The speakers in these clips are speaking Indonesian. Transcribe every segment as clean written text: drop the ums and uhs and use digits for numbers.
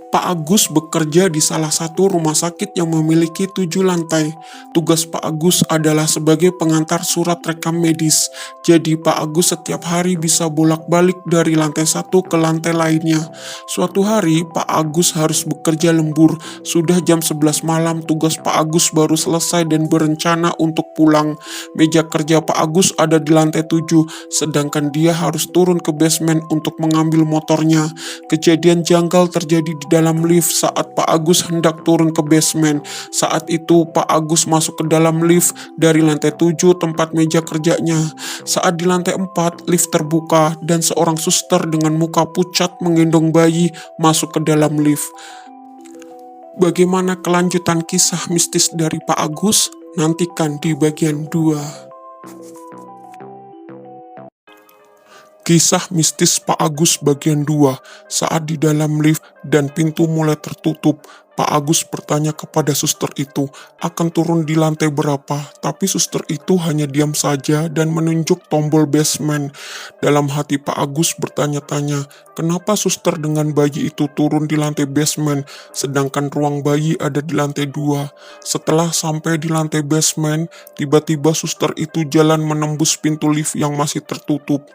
Pak Agus bekerja di salah satu rumah sakit yang memiliki 7 lantai. Tugas Pak Agus adalah sebagai pengantar surat rekam medis. Jadi Pak Agus setiap hari bisa bolak-balik dari lantai satu ke lantai lainnya. Suatu hari Pak Agus harus bekerja lembur. Sudah jam 11 malam tugas Pak Agus baru selesai dan berencana untuk pulang. Meja kerja Pak Agus ada di lantai 7, sedangkan dia harus turun ke basement untuk mengambil motornya. Kejadian janggal terjadi di dalam lift saat Pak Agus hendak turun ke basement. Saat itu Pak Agus masuk ke dalam lift dari lantai 7 tempat meja kerjanya. Saat di lantai 4, lift terbuka dan seorang suster dengan muka pucat menggendong bayi masuk ke dalam lift. Bagaimana kelanjutan kisah mistis dari Pak Agus? Nantikan di bagian 2. Kisah mistis Pak Agus bagian 2. Saat di dalam lift dan pintu mulai tertutup, Pak Agus bertanya kepada suster itu akan turun di lantai berapa, tapi suster itu hanya diam saja dan menunjuk tombol basement. Dalam hati Pak Agus bertanya-tanya, kenapa suster dengan bayi itu turun di lantai basement, sedangkan ruang bayi ada di lantai 2. Setelah sampai di lantai basement, tiba-tiba suster itu jalan menembus pintu lift yang masih tertutup.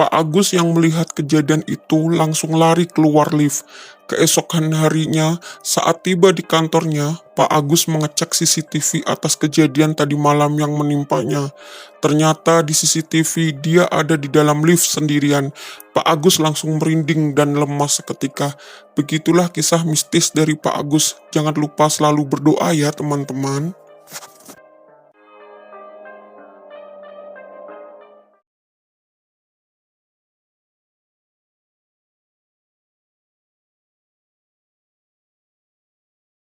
Pak Agus yang melihat kejadian itu langsung lari keluar lift. Keesokan harinya, saat tiba di kantornya, Pak Agus mengecek CCTV atas kejadian tadi malam yang menimpanya. Ternyata di CCTV dia ada di dalam lift sendirian. Pak Agus langsung merinding dan lemas seketika. Begitulah kisah mistis dari Pak Agus. Jangan lupa selalu berdoa ya teman-teman.